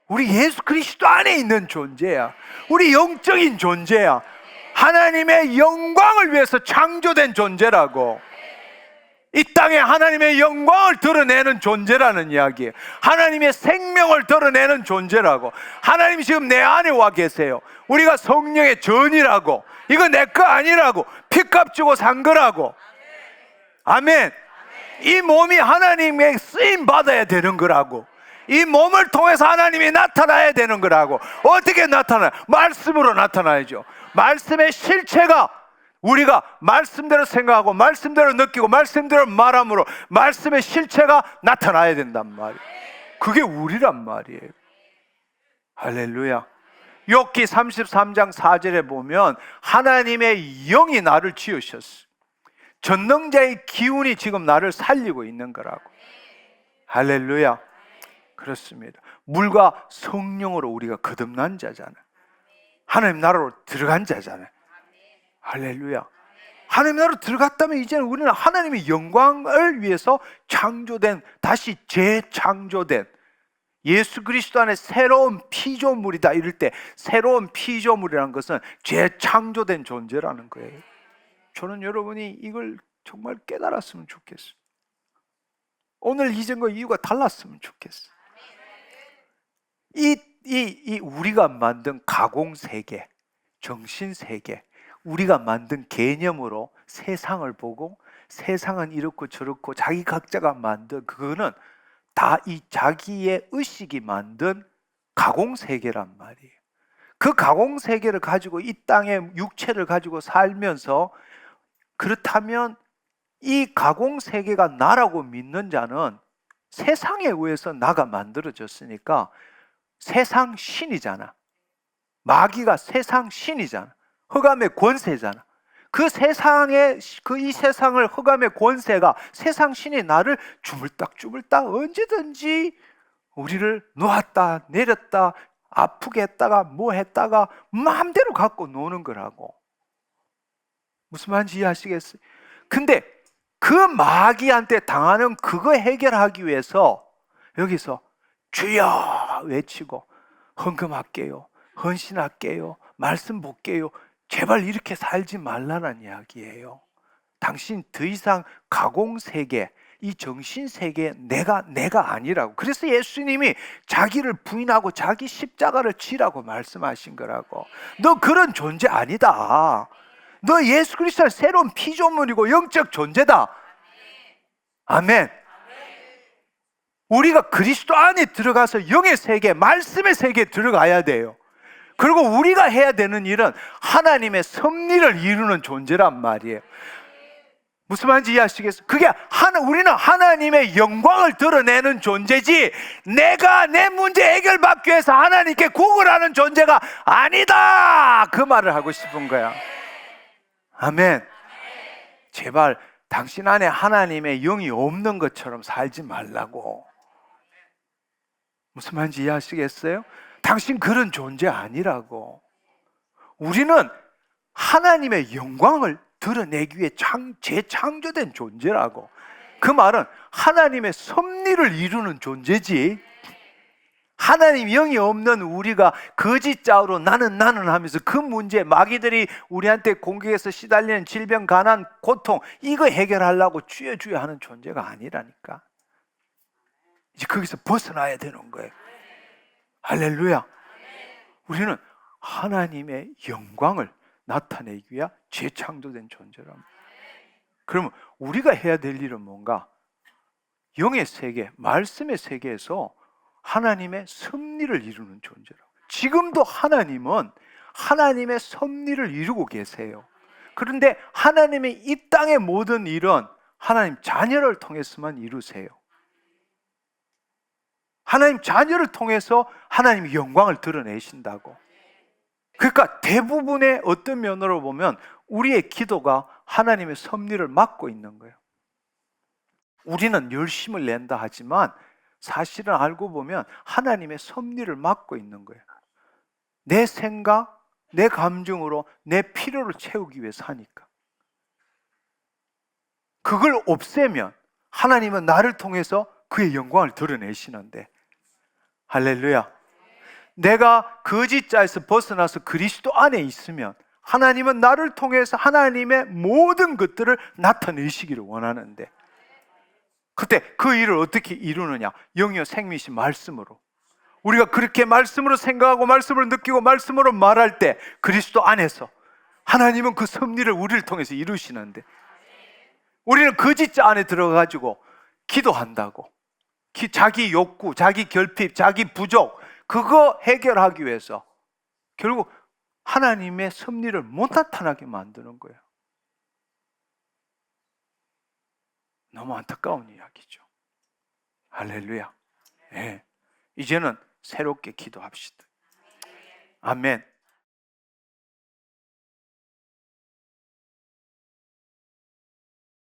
우리 예수 그리스도 안에 있는 존재야. 우리 영적인 존재야. 하나님의 영광을 위해서 창조된 존재라고. 이 땅에 하나님의 영광을 드러내는 존재라는 이야기예요. 하나님의 생명을 드러내는 존재라고. 하나님이 지금 내 안에 와 계세요. 우리가 성령의 전이라고. 이거 내 거 아니라고. 피값 주고 산 거라고. 아멘. 이 몸이 하나님의 쓰임 받아야 되는 거라고. 이 몸을 통해서 하나님이 나타나야 되는 거라고. 어떻게 나타나요? 말씀으로 나타나야죠. 말씀의 실체가 우리가 말씀대로 생각하고 말씀대로 느끼고 말씀대로 말함으로 말씀의 실체가 나타나야 된단 말이에요. 그게 우리란 말이에요. 할렐루야. 욥기 33장 4절에 보면 하나님의 영이 나를 지으셨어요. 전능자의 기운이 지금 나를 살리고 있는 거라고. 할렐루야. 그렇습니다. 물과 성령으로 우리가 거듭난 자잖아요. 하나님 나라로 들어간 자잖아요. 할렐루야. 하나님 나라로 들어갔다면 이제는 우리는 하나님의 영광을 위해서 창조된, 다시 재창조된 예수 그리스도 안에 새로운 피조물이다 이럴 때 새로운 피조물이라는 것은 재창조된 존재라는 거예요. 저는 여러분이 이걸 정말 깨달았으면 좋겠어요. 오늘 이전과 이유가 달랐으면 좋겠어요. 이 우리가 만든 가공세계, 정신세계, 우리가 만든 개념으로 세상을 보고 세상은 이렇고 저렇고 자기 각자가 만든 그거는 다 이 자기의 의식이 만든 가공세계란 말이에요. 그 가공세계를 가지고 이 땅의 육체를 가지고 살면서 그렇다면 이 가공세계가 나라고 믿는 자는 세상에 의해서 나가 만들어졌으니까 세상 신이잖아. 마귀가 세상 신이잖아. 흑암의 권세잖아. 그 세상의 이 세상을 흑암의 권세가 세상 신이 나를 주물딱 언제든지 우리를 놓았다 내렸다 아프게 했다가 뭐 했다가 마음대로 갖고 노는 거라고. 무슨 말인지 이해하시겠어요? 근데 그 마귀한테 당하는 그거 해결하기 위해서 여기서 주여 외치고 헌금할게요, 헌신할게요, 말씀 볼게요, 제발 이렇게 살지 말라는 이야기예요. 당신 더 이상 가공세계, 이 정신세계 내가 아니라고. 그래서 예수님이 자기를 부인하고 자기 십자가를 지라고 말씀하신 거라고. 너 그런 존재 아니다. 너 예수 그리스도는 새로운 피조물이고 영적 존재다. 아멘. 우리가 그리스도 안에 들어가서 영의 세계, 말씀의 세계에 들어가야 돼요. 그리고 우리가 해야 되는 일은 하나님의 섭리를 이루는 존재란 말이에요. 무슨 말인지 이해하시겠어요? 그게 우리는 하나님의 영광을 드러내는 존재지 내가 내 문제 해결받기 위해서 하나님께 구걸하는 존재가 아니다, 그 말을 하고 싶은 거야. 아멘. 제발 당신 안에 하나님의 영이 없는 것처럼 살지 말라고. 무슨 말인지 이해하시겠어요? 당신 그런 존재 아니라고. 우리는 하나님의 영광을 드러내기 위해 재창조된 존재라고. 그 말은 하나님의 섭리를 이루는 존재지 하나님 영이 없는 우리가 거짓자로 나는 하면서 그 문제, 마귀들이 우리한테 공격해서 시달리는 질병, 가난, 고통 이거 해결하려고 주여 하는 존재가 아니라니까. 이제 거기서 벗어나야 되는 거예요. 할렐루야. 우리는 하나님의 영광을 나타내기 위해 재창조된 존재랍니다. 그러면 우리가 해야 될 일은 뭔가? 영의 세계, 말씀의 세계에서 하나님의 섭리를 이루는 존재라고. 지금도 하나님은 하나님의 섭리를 이루고 계세요. 그런데 하나님의 이 땅의 모든 일은 하나님 자녀를 통해서만 이루세요. 하나님 자녀를 통해서 하나님의 영광을 드러내신다고. 그러니까 대부분의 어떤 면으로 보면 우리의 기도가 하나님의 섭리를 막고 있는 거예요. 우리는 열심을 낸다 하지만 사실은 알고 보면 하나님의 섭리를 막고 있는 거예요. 내 생각, 내 감정으로 내 필요를 채우기 위해서 하니까. 그걸 없애면 하나님은 나를 통해서 그의 영광을 드러내시는데. 할렐루야. 내가 거짓자에서 벗어나서 그리스도 안에 있으면 하나님은 나를 통해서 하나님의 모든 것들을 나타내시기를 원하는데, 그때 그 일을 어떻게 이루느냐? 영이요 생미신 말씀으로. 우리가 그렇게 말씀으로 생각하고 말씀으로 느끼고 말씀으로 말할 때 그리스도 안에서 하나님은 그 섭리를 우리를 통해서 이루시는데, 우리는 거짓자 안에 들어가지고 기도한다고 자기 욕구, 자기 결핍, 자기 부족, 그거 해결하기 위해서 결국 하나님의 섭리를 못 나타나게 만드는 거예요. 너무 안타까운 이야기죠. 할렐루야. 네. 이제는 새롭게 기도합시다. 아멘.